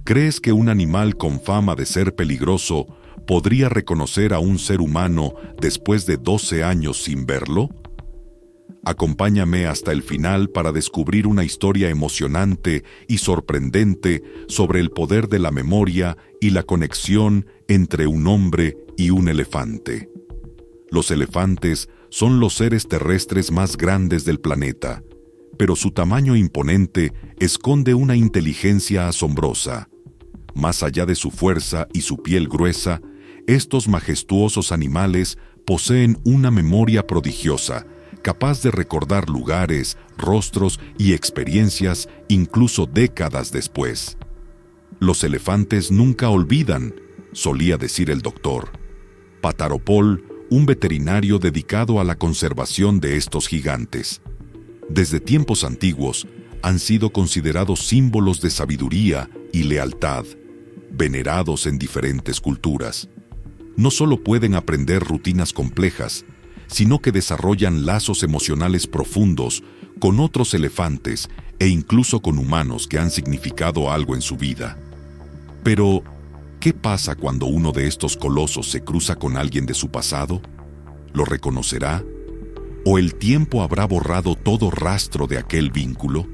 ¿Crees que un animal con fama de ser peligroso podría reconocer a un ser humano después de 12 años sin verlo? Acompáñame hasta el final para descubrir una historia emocionante y sorprendente sobre el poder de la memoria y la conexión entre un hombre y un elefante. Los elefantes son los seres terrestres más grandes del planeta, pero su tamaño imponente esconde una inteligencia asombrosa. Más allá de su fuerza y su piel gruesa, estos majestuosos animales poseen una memoria prodigiosa, capaz de recordar lugares, rostros y experiencias incluso décadas después. Los elefantes nunca olvidan, solía decir el doctor Pataropol, un veterinario dedicado a la conservación de estos gigantes. Desde tiempos antiguos han sido considerados símbolos de sabiduría y lealtad, venerados en diferentes culturas. No solo pueden aprender rutinas complejas, sino que desarrollan lazos emocionales profundos con otros elefantes e incluso con humanos que han significado algo en su vida. Pero, ¿qué pasa cuando uno de estos colosos se cruza con alguien de su pasado? ¿Lo reconocerá? ¿O el tiempo habrá borrado todo rastro de aquel vínculo?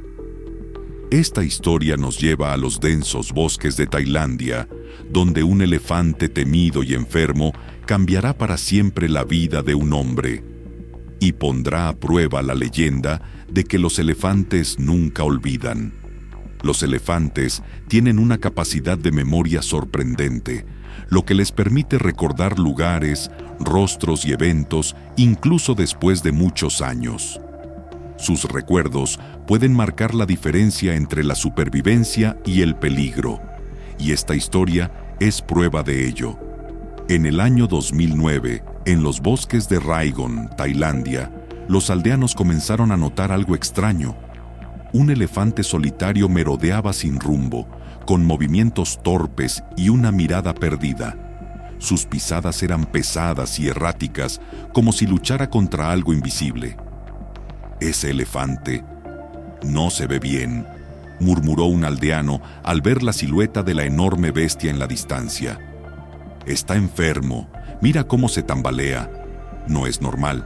Esta historia nos lleva a los densos bosques de Tailandia, donde un elefante temido y enfermo cambiará para siempre la vida de un hombre y pondrá a prueba la leyenda de que los elefantes nunca olvidan. Los elefantes tienen una capacidad de memoria sorprendente, lo que les permite recordar lugares, rostros y eventos incluso después de muchos años. Sus recuerdos pueden marcar la diferencia entre la supervivencia y el peligro, y esta historia es prueba de ello. En el año 2009, en los bosques de Raygon, Tailandia, los aldeanos comenzaron a notar algo extraño. Un elefante solitario merodeaba sin rumbo, con movimientos torpes y una mirada perdida. Sus pisadas eran pesadas y erráticas, como si luchara contra algo invisible. «Ese elefante no se ve bien», murmuró un aldeano al ver la silueta de la enorme bestia en la distancia. «Está enfermo, mira cómo se tambalea. No es normal».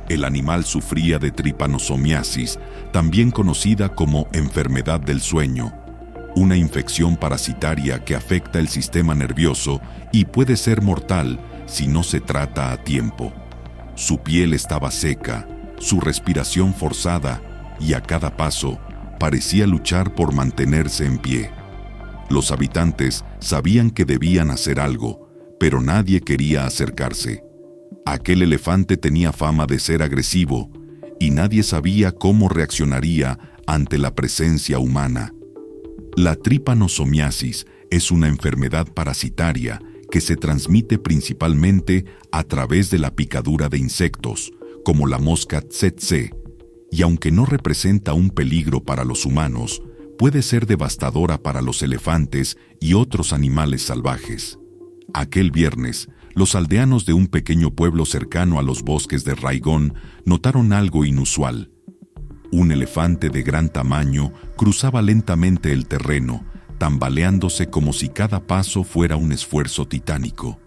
El animal sufría de tripanosomiasis, también conocida como enfermedad del sueño, una infección parasitaria que afecta el sistema nervioso y puede ser mortal si no se trata a tiempo. Su piel estaba seca, su respiración forzada, y a cada paso parecía luchar por mantenerse en pie. Los habitantes sabían que debían hacer algo, pero nadie quería acercarse. Aquel elefante tenía fama de ser agresivo, y nadie sabía cómo reaccionaría ante la presencia humana. La tripanosomiasis es una enfermedad parasitaria que se transmite principalmente a través de la picadura de insectos, como la mosca tsetse, y aunque no representa un peligro para los humanos, puede ser devastadora para los elefantes y otros animales salvajes. Aquel viernes, los aldeanos de un pequeño pueblo cercano a los bosques de Raygon notaron algo inusual. Un elefante de gran tamaño cruzaba lentamente el terreno, tambaleándose como si cada paso fuera un esfuerzo titánico.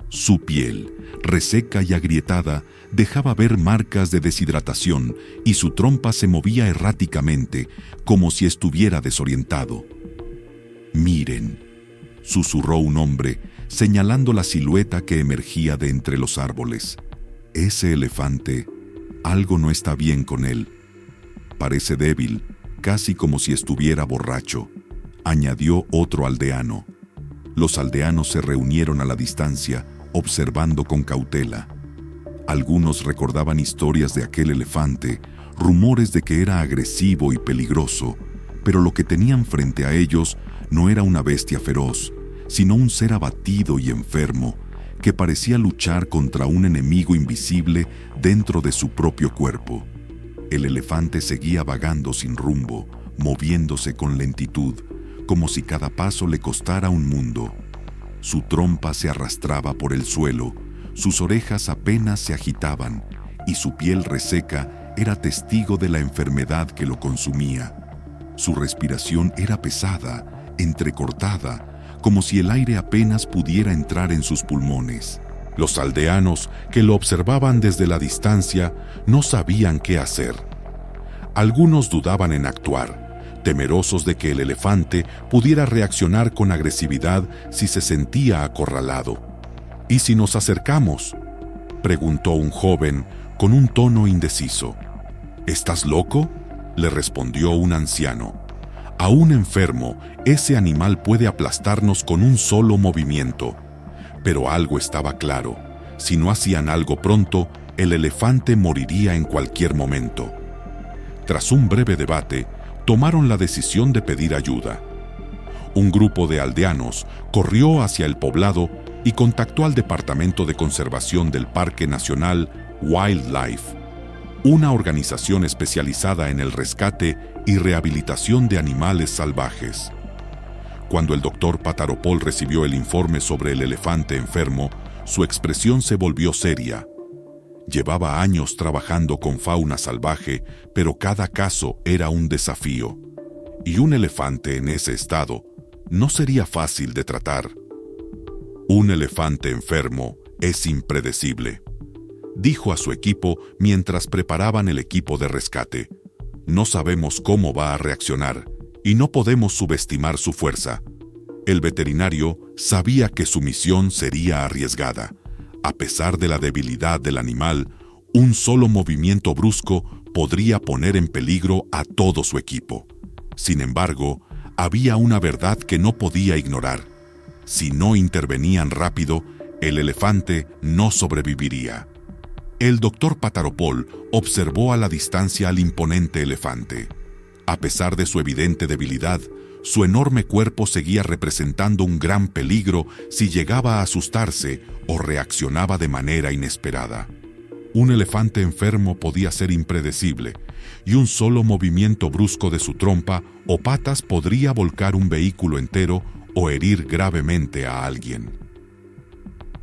Su piel, reseca y agrietada, dejaba ver marcas de deshidratación y su trompa se movía erráticamente, como si estuviera desorientado. «Miren», susurró un hombre, señalando la silueta que emergía de entre los árboles. «Ese elefante, algo no está bien con él. Parece débil, casi como si estuviera borracho», añadió otro aldeano. Los aldeanos se reunieron a la distancia, observando con cautela. Algunos recordaban historias de aquel elefante, rumores de que era agresivo y peligroso, pero lo que tenían frente a ellos no era una bestia feroz, sino un ser abatido y enfermo, que parecía luchar contra un enemigo invisible dentro de su propio cuerpo. El elefante seguía vagando sin rumbo, moviéndose con lentitud, como si cada paso le costara un mundo. Su trompa se arrastraba por el suelo, sus orejas apenas se agitaban, y su piel reseca era testigo de la enfermedad que lo consumía. Su respiración era pesada entrecortada, como si el aire apenas pudiera entrar en sus pulmones. Los aldeanos, que lo observaban desde la distancia, no sabían qué hacer. Algunos dudaban en actuar, temerosos de que el elefante pudiera reaccionar con agresividad si se sentía acorralado. ¿Y si nos acercamos?, preguntó un joven con un tono indeciso. ¿Estás loco?, le respondió un anciano. Aún enfermo, ese animal puede aplastarnos con un solo movimiento. Pero algo estaba claro: si no hacían algo pronto, el elefante moriría en cualquier momento. Tras un breve debate, tomaron la decisión de pedir ayuda. Un grupo de aldeanos corrió hacia el poblado y contactó al Departamento de Conservación del Parque Nacional Wildlife, una organización especializada en el rescate y rehabilitación de animales salvajes. Cuando el doctor Pataropol recibió el informe sobre el elefante enfermo, su expresión se volvió seria. Llevaba años trabajando con fauna salvaje, pero cada caso era un desafío. Y un elefante en ese estado no sería fácil de tratar. Un elefante enfermo es impredecible, dijo a su equipo mientras preparaban el equipo de rescate. No sabemos cómo va a reaccionar y no podemos subestimar su fuerza. El veterinario sabía que su misión sería arriesgada. A pesar de la debilidad del animal, un solo movimiento brusco podría poner en peligro a todo su equipo. Sin embargo, había una verdad que no podía ignorar. Si no intervenían rápido, el elefante no sobreviviría. El doctor Pataropol observó a la distancia al imponente elefante. A pesar de su evidente debilidad, su enorme cuerpo seguía representando un gran peligro si llegaba a asustarse o reaccionaba de manera inesperada. Un elefante enfermo podía ser impredecible, y un solo movimiento brusco de su trompa o patas podría volcar un vehículo entero o herir gravemente a alguien.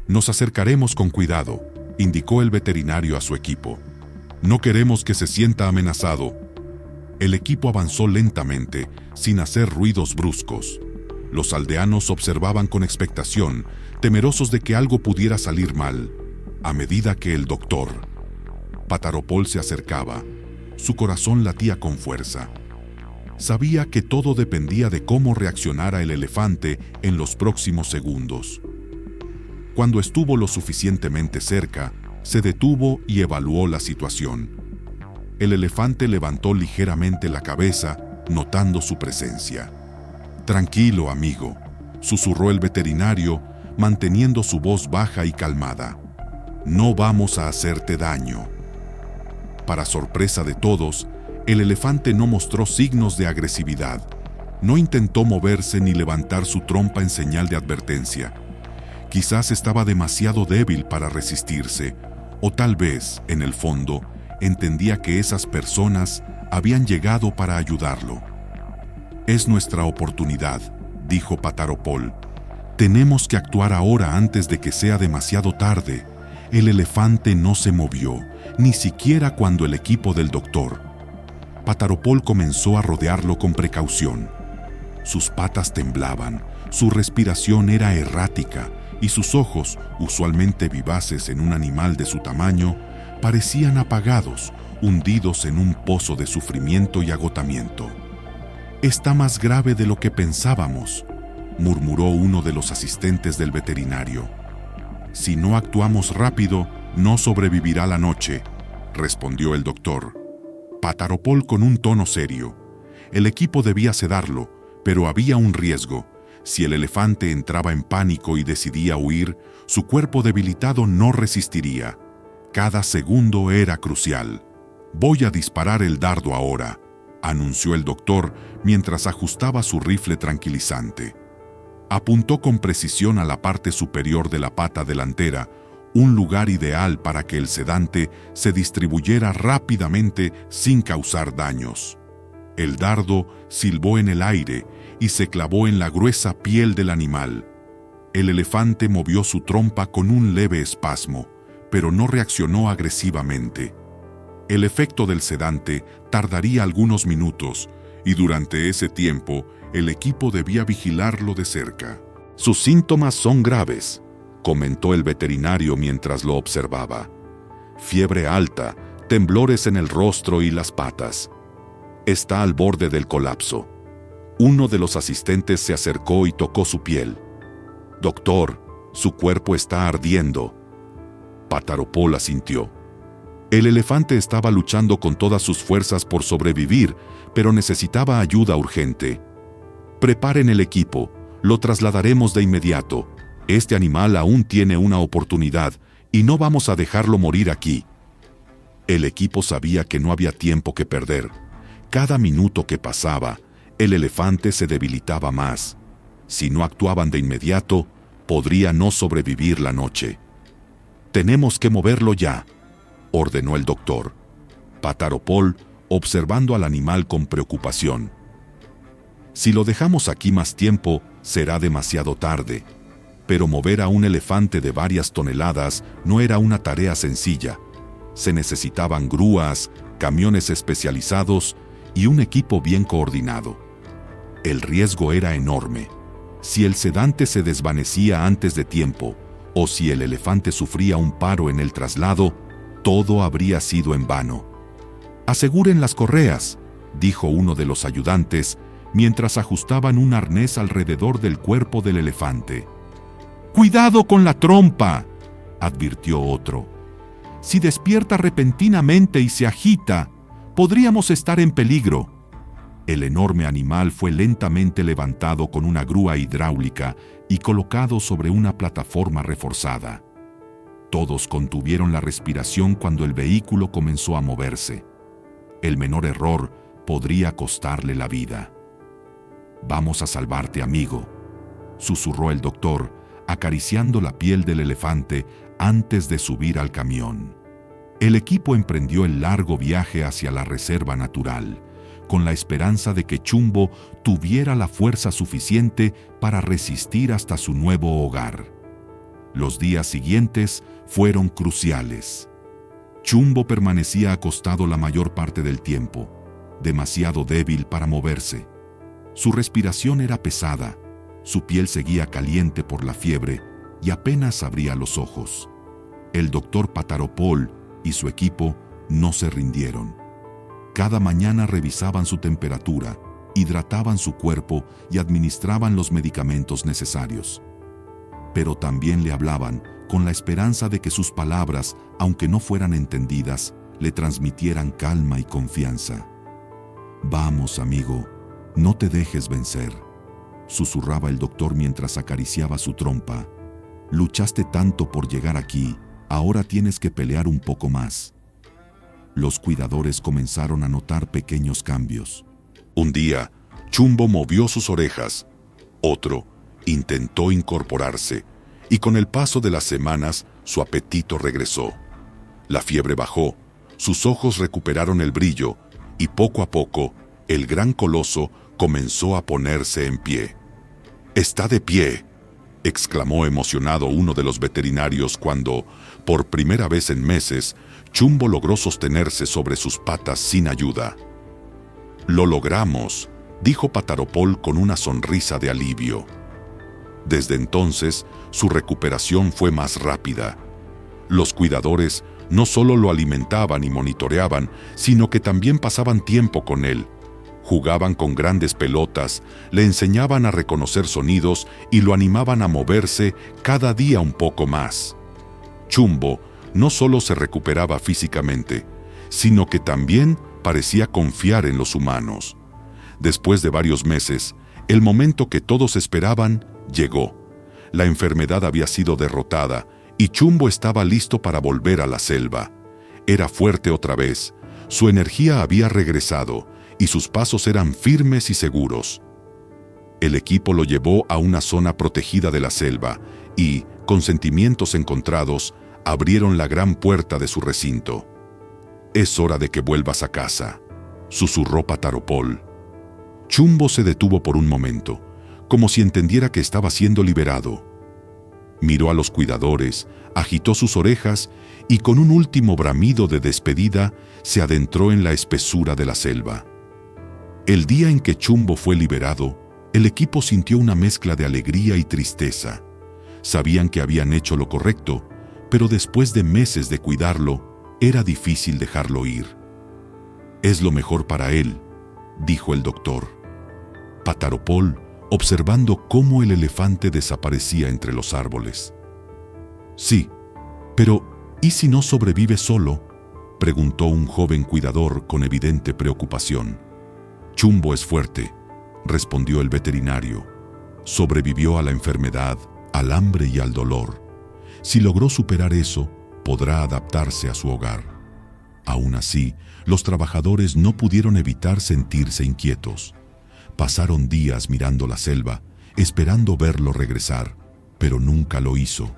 Nos acercaremos con cuidado, indicó el veterinario a su equipo. No queremos que se sienta amenazado. El equipo avanzó lentamente, sin hacer ruidos bruscos. Los aldeanos observaban con expectación, temerosos de que algo pudiera salir mal. A medida que el doctor Pataropol se acercaba, su corazón latía con fuerza. Sabía que todo dependía de cómo reaccionara el elefante en los próximos segundos. Cuando estuvo lo suficientemente cerca, se detuvo y evaluó la situación. El elefante levantó ligeramente la cabeza, notando su presencia. «Tranquilo, amigo», susurró el veterinario, manteniendo su voz baja y calmada. «No vamos a hacerte daño». Para sorpresa de todos, el elefante no mostró signos de agresividad. No intentó moverse ni levantar su trompa en señal de advertencia. Quizás estaba demasiado débil para resistirse, o tal vez, en el fondo, entendía que esas personas habían llegado para ayudarlo. «Es nuestra oportunidad», dijo Pataropol. «Tenemos que actuar ahora antes de que sea demasiado tarde». El elefante no se movió, ni siquiera cuando el equipo del doctor Pataropol comenzó a rodearlo con precaución. Sus patas temblaban, su respiración era errática y sus ojos, usualmente vivaces en un animal de su tamaño, parecían apagados, hundidos en un pozo de sufrimiento y agotamiento. «Está más grave de lo que pensábamos», murmuró uno de los asistentes del veterinario. «Si no actuamos rápido, no sobrevivirá la noche», respondió el doctor Pataropol con un tono serio. El equipo debía sedarlo, pero había un riesgo. Si el elefante entraba en pánico y decidía huir, su cuerpo debilitado no resistiría. Cada segundo era crucial. «Voy a disparar el dardo ahora», anunció el doctor mientras ajustaba su rifle tranquilizante. Apuntó con precisión a la parte superior de la pata delantera, un lugar ideal para que el sedante se distribuyera rápidamente sin causar daños. El dardo silbó en el aire y se clavó en la gruesa piel del animal. El elefante movió su trompa con un leve espasmo, pero no reaccionó agresivamente. El efecto del sedante tardaría algunos minutos, y durante ese tiempo, El equipo debía vigilarlo de cerca. Sus síntomas son graves, comentó el veterinario mientras lo observaba. Fiebre alta, temblores en el rostro y las patas. Está al borde del colapso. Uno de los asistentes se acercó y tocó su piel. Doctor, su cuerpo está ardiendo. Pataropol asintió. El elefante estaba luchando con todas sus fuerzas por sobrevivir, pero necesitaba ayuda urgente. Preparen el equipo, lo trasladaremos de inmediato. Este animal aún tiene una oportunidad y no vamos a dejarlo morir aquí. El equipo sabía que no había tiempo que perder. Cada minuto que pasaba, el elefante se debilitaba más. Si no actuaban de inmediato, podría no sobrevivir la noche. «Tenemos que moverlo ya», ordenó el doctor. Pataropol, observando al animal con preocupación. «Si lo dejamos aquí más tiempo, será demasiado tarde». Pero mover a un elefante de varias toneladas no era una tarea sencilla. Se necesitaban grúas, camiones especializados y un equipo bien coordinado. El riesgo era enorme. Si el sedante se desvanecía antes de tiempo, o si el elefante sufría un paro en el traslado, todo habría sido en vano. «Aseguren las correas», dijo uno de los ayudantes, mientras ajustaban un arnés alrededor del cuerpo del elefante. «Cuidado con la trompa», advirtió otro. «Si despierta repentinamente y se agita, podríamos estar en peligro». El enorme animal fue lentamente levantado con una grúa hidráulica y colocado sobre una plataforma reforzada. Todos contuvieron la respiración cuando el vehículo comenzó a moverse. El menor error podría costarle la vida. «Vamos a salvarte, amigo», susurró el doctor, acariciando la piel del elefante antes de subir al camión. El equipo emprendió el largo viaje hacia la reserva natural, con la esperanza de que Chumbo tuviera la fuerza suficiente para resistir hasta su nuevo hogar. Los días siguientes fueron cruciales. Chumbo permanecía acostado la mayor parte del tiempo, demasiado débil para moverse. Su respiración era pesada, su piel seguía caliente por la fiebre y apenas abría los ojos. El doctor Pataropol y su equipo no se rindieron. Cada mañana revisaban su temperatura, hidrataban su cuerpo y administraban los medicamentos necesarios. Pero también le hablaban con la esperanza de que sus palabras, aunque no fueran entendidas, le transmitieran calma y confianza. «Vamos, amigo, no te dejes vencer», susurraba el doctor mientras acariciaba su trompa. «Luchaste tanto por llegar aquí, ahora tienes que pelear un poco más». Los cuidadores comenzaron a notar pequeños cambios. Un día, Chumbo movió sus orejas. Otro intentó incorporarse, y con el paso de las semanas, su apetito regresó. La fiebre bajó, sus ojos recuperaron el brillo, y poco a poco, el gran coloso comenzó a ponerse en pie. «¡Está de pie!», exclamó emocionado uno de los veterinarios cuando, por primera vez en meses, Chumbo logró sostenerse sobre sus patas sin ayuda. «Lo logramos», dijo Pataropol con una sonrisa de alivio. Desde entonces, su recuperación fue más rápida. Los cuidadores no solo lo alimentaban y monitoreaban, sino que también pasaban tiempo con él. Jugaban con grandes pelotas, le enseñaban a reconocer sonidos y lo animaban a moverse cada día un poco más. Chumbo no solo se recuperaba físicamente, sino que también parecía confiar en los humanos. Después de varios meses, el momento que todos esperaban llegó. La enfermedad había sido derrotada y Chumbo estaba listo para volver a la selva. Era fuerte otra vez, su energía había regresado y sus pasos eran firmes y seguros. El equipo lo llevó a una zona protegida de la selva y, con sentimientos encontrados, abrieron la gran puerta de su recinto. «Es hora de que vuelvas a casa», susurró Pataropol. Chumbo se detuvo por un momento, como si entendiera que estaba siendo liberado. Miró a los cuidadores, agitó sus orejas y con un último bramido de despedida se adentró en la espesura de la selva. El día en que Chumbo fue liberado, El equipo sintió una mezcla de alegría y tristeza. Sabían que habían hecho lo correcto, pero después de meses de cuidarlo, era difícil dejarlo ir. «Es lo mejor para él», dijo el doctor. Pataropol, observando cómo el elefante desaparecía entre los árboles. «Sí, pero ¿y si no sobrevive solo?», preguntó un joven cuidador con evidente preocupación. «Chumbo es fuerte», respondió el veterinario. «Sobrevivió a la enfermedad, al hambre y al dolor. Si logró superar eso, podrá adaptarse a su hogar». Aún así, los trabajadores no pudieron evitar sentirse inquietos. Pasaron días mirando la selva, esperando verlo regresar, pero nunca lo hizo.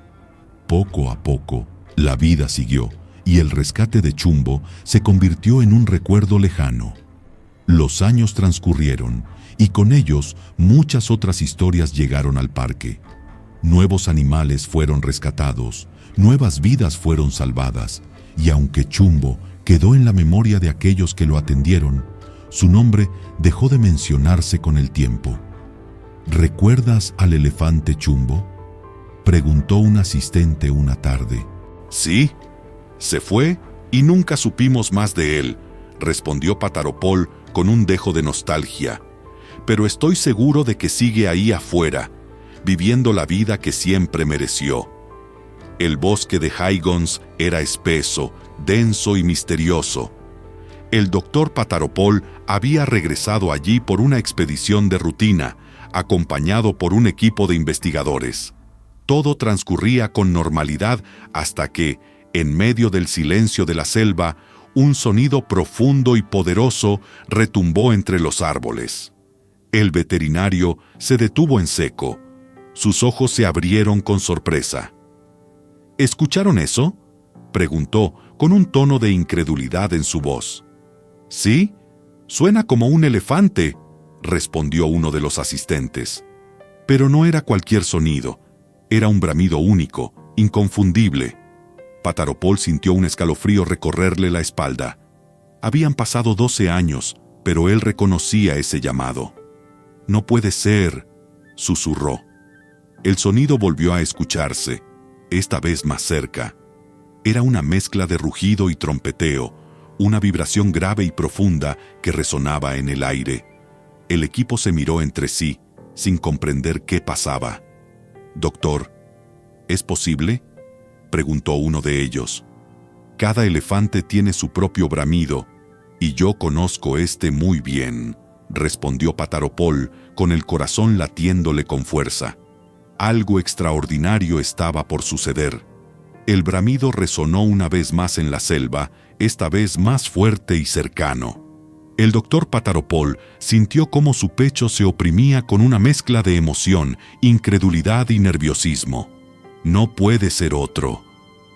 Poco a poco, la vida siguió y el rescate de Chumbo se convirtió en un recuerdo lejano. Los años transcurrieron y con ellos muchas otras historias llegaron al parque. Nuevos animales fueron rescatados, nuevas vidas fueron salvadas, y aunque Chumbo quedó en la memoria de aquellos que lo atendieron, su nombre dejó de mencionarse con el tiempo. ¿Recuerdas al elefante Chumbo?, preguntó un asistente una tarde. «Sí, se fue y nunca supimos más de él», respondió Pataropol con un dejo de nostalgia. «Pero estoy seguro de que sigue ahí afuera, viviendo la vida que siempre mereció». El bosque de Haigons era espeso, denso y misterioso. El doctor Pataropol había regresado allí por una expedición de rutina, acompañado por un equipo de investigadores. Todo transcurría con normalidad hasta que, en medio del silencio de la selva, un sonido profundo y poderoso retumbó entre los árboles. El veterinario se detuvo en seco. Sus ojos se abrieron con sorpresa. «¿Escucharon eso?», preguntó con un tono de incredulidad en su voz. «Sí, suena como un elefante», respondió uno de los asistentes. Pero no era cualquier sonido, era un bramido único, inconfundible. Pataropol sintió un escalofrío recorrerle la espalda. Habían pasado 12 años, pero él reconocía ese llamado. «No puede ser», susurró. El sonido volvió a escucharse, esta vez más cerca. Era una mezcla de rugido y trompeteo, una vibración grave y profunda que resonaba en el aire. El equipo se miró entre sí, sin comprender qué pasaba. «Doctor, ¿es posible?», preguntó uno de ellos. «Cada elefante tiene su propio bramido, y yo conozco este muy bien», respondió Pataropol, con el corazón latiéndole con fuerza. Algo extraordinario estaba por suceder. El bramido resonó una vez más en la selva, esta vez más fuerte y cercano. El doctor Pataropol sintió cómo su pecho se oprimía con una mezcla de emoción, incredulidad y nerviosismo. «No puede ser otro»,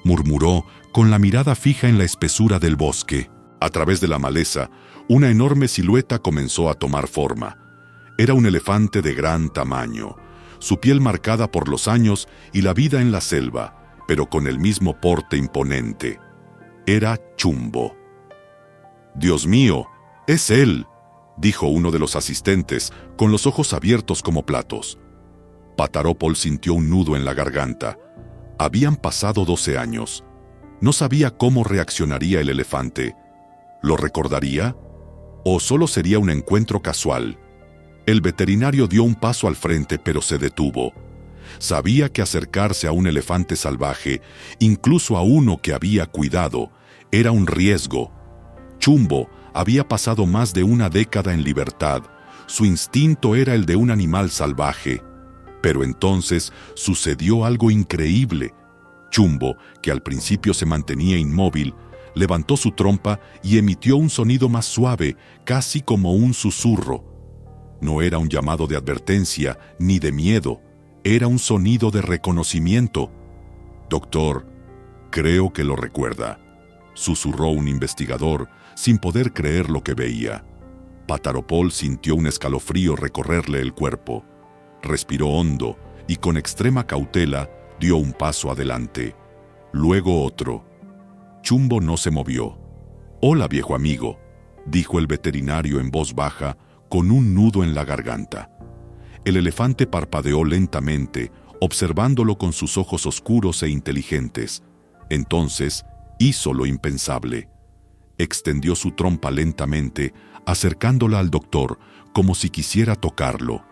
murmuró con la mirada fija en la espesura del bosque. A través de la maleza, una enorme silueta comenzó a tomar forma. Era un elefante de gran tamaño, su piel marcada por los años y la vida en la selva, pero con el mismo porte imponente. Era Chumbo. «Dios mío, es él», dijo uno de los asistentes, con los ojos abiertos como platos. Pataropol sintió un nudo en la garganta. Habían pasado 12 años. No sabía cómo reaccionaría el elefante. ¿Lo recordaría? ¿O solo sería un encuentro casual? El veterinario dio un paso al frente, pero se detuvo. Sabía que acercarse a un elefante salvaje, incluso a uno que había cuidado, era un riesgo. Chumbo había pasado más de una década en libertad. Su instinto era el de un animal salvaje. Pero entonces sucedió algo increíble. Chumbo, que al principio se mantenía inmóvil, levantó su trompa y emitió un sonido más suave, casi como un susurro. No era un llamado de advertencia ni de miedo, era un sonido de reconocimiento. «Doctor, creo que lo recuerda», susurró un investigador, sin poder creer lo que veía. Pataropol sintió un escalofrío recorrerle el cuerpo. Respiró hondo y con extrema cautela dio un paso adelante, luego otro. Chumbo no se movió. «Hola, viejo amigo», dijo el veterinario en voz baja, con un nudo en la garganta. El elefante parpadeó lentamente, observándolo con sus ojos oscuros e inteligentes. Entonces, hizo lo impensable. Extendió su trompa lentamente, acercándola al doctor, como si quisiera tocarlo.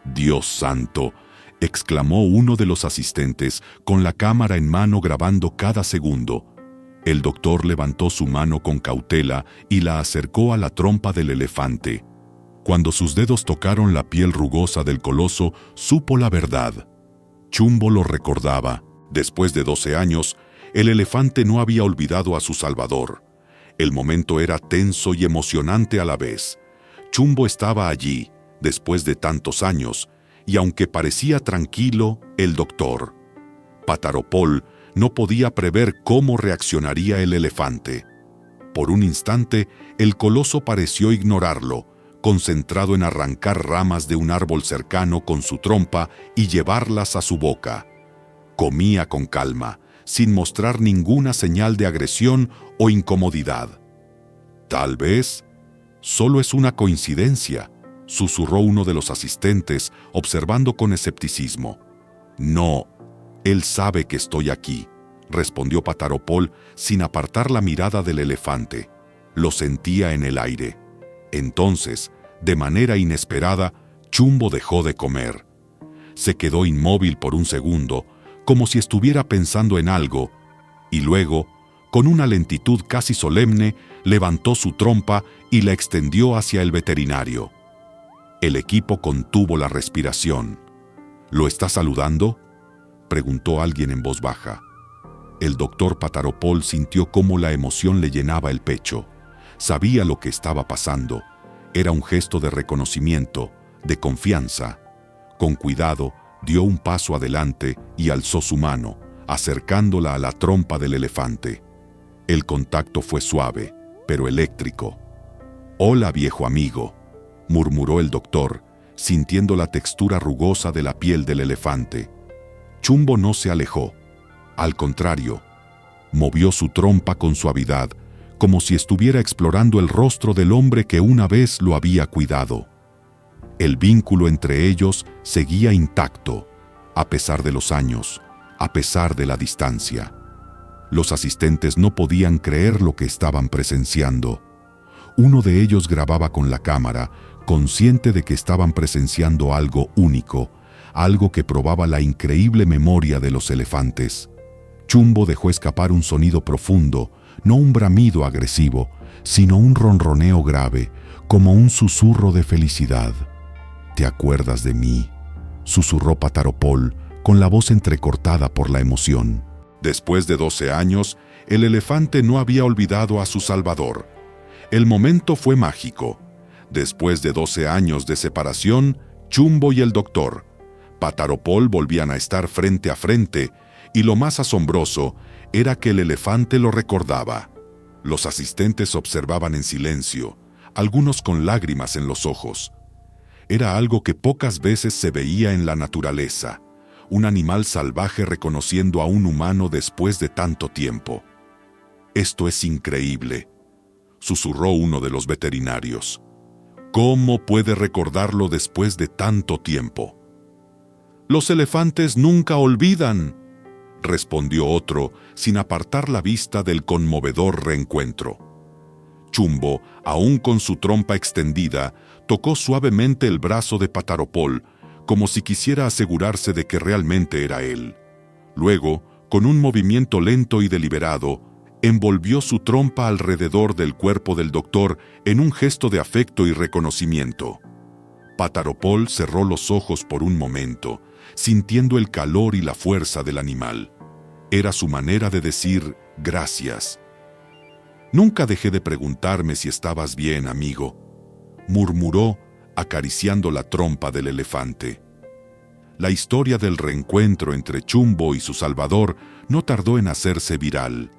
«¡Dios santo!», exclamó uno de los asistentes, con la cámara en mano grabando cada segundo. El doctor levantó su mano con cautela y la acercó a la trompa del elefante. Cuando sus dedos tocaron la piel rugosa del coloso, supo la verdad. Chumbo lo recordaba. Después de 12 años, el elefante no había olvidado a su salvador. El momento era tenso y emocionante a la vez. Chumbo estaba allí, después de tantos años, y aunque parecía tranquilo, el doctor Pataropol no podía prever cómo reaccionaría el elefante. Por un instante, el coloso pareció ignorarlo, concentrado en arrancar ramas de un árbol cercano con su trompa y llevarlas a su boca. Comía con calma, sin mostrar ninguna señal de agresión o incomodidad. «Tal vez solo es una coincidencia», susurró uno de los asistentes, observando con escepticismo. «No, él sabe que estoy aquí», respondió Pataropol sin apartar la mirada del elefante. Lo sentía en el aire. Entonces, de manera inesperada, Chumbo dejó de comer. Se quedó inmóvil por un segundo, como si estuviera pensando en algo, y luego, con una lentitud casi solemne, levantó su trompa y la extendió hacia el veterinario. El equipo contuvo la respiración. «¿Lo está saludando?», preguntó alguien en voz baja. El doctor Pataropol sintió cómo la emoción le llenaba el pecho. Sabía lo que estaba pasando. Era un gesto de reconocimiento, de confianza. Con cuidado, dio un paso adelante y alzó su mano, acercándola a la trompa del elefante. El contacto fue suave, pero eléctrico. «Hola, viejo amigo», murmuró el doctor, sintiendo la textura rugosa de la piel del elefante. Chumbo no se alejó. Al contrario, movió su trompa con suavidad, como si estuviera explorando el rostro del hombre que una vez lo había cuidado. El vínculo entre ellos seguía intacto, a pesar de los años, a pesar de la distancia. Los asistentes no podían creer lo que estaban presenciando. Uno de ellos grababa con la cámara, consciente de que estaban presenciando algo único, algo que probaba la increíble memoria de los elefantes. Chumbo dejó escapar un sonido profundo, no un bramido agresivo, sino un ronroneo grave, como un susurro de felicidad. «¿Te acuerdas de mí?», susurró Pataropol, con la voz entrecortada por la emoción. Después de 12 años, el elefante no había olvidado a su salvador. El momento fue mágico. Después de 12 años de separación, Chumbo y el doctor Pataropol volvían a estar frente a frente, y lo más asombroso era que el elefante lo recordaba. Los asistentes observaban en silencio, algunos con lágrimas en los ojos. Era algo que pocas veces se veía en la naturaleza, un animal salvaje reconociendo a un humano después de tanto tiempo. «Esto es increíble», susurró uno de los veterinarios. «¿Cómo puede recordarlo después de tanto tiempo?». «Los elefantes nunca olvidan», respondió otro, sin apartar la vista del conmovedor reencuentro. Chumbo, aún con su trompa extendida, tocó suavemente el brazo de Pataropol, como si quisiera asegurarse de que realmente era él. Luego, con un movimiento lento y deliberado, envolvió su trompa alrededor del cuerpo del doctor en un gesto de afecto y reconocimiento. Pataropol cerró los ojos por un momento, sintiendo el calor y la fuerza del animal. Era su manera de decir gracias. «Nunca dejé de preguntarme si estabas bien, amigo», murmuró, acariciando la trompa del elefante. La historia del reencuentro entre Chumbo y su salvador no tardó en hacerse viral.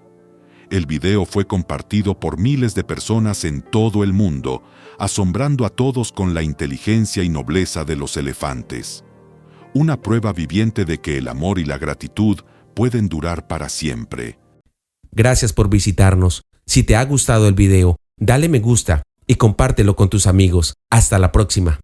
El video fue compartido por miles de personas en todo el mundo, asombrando a todos con la inteligencia y nobleza de los elefantes. Una prueba viviente de que el amor y la gratitud pueden durar para siempre. Gracias por visitarnos. Si te ha gustado el video, dale me gusta y compártelo con tus amigos. Hasta la próxima.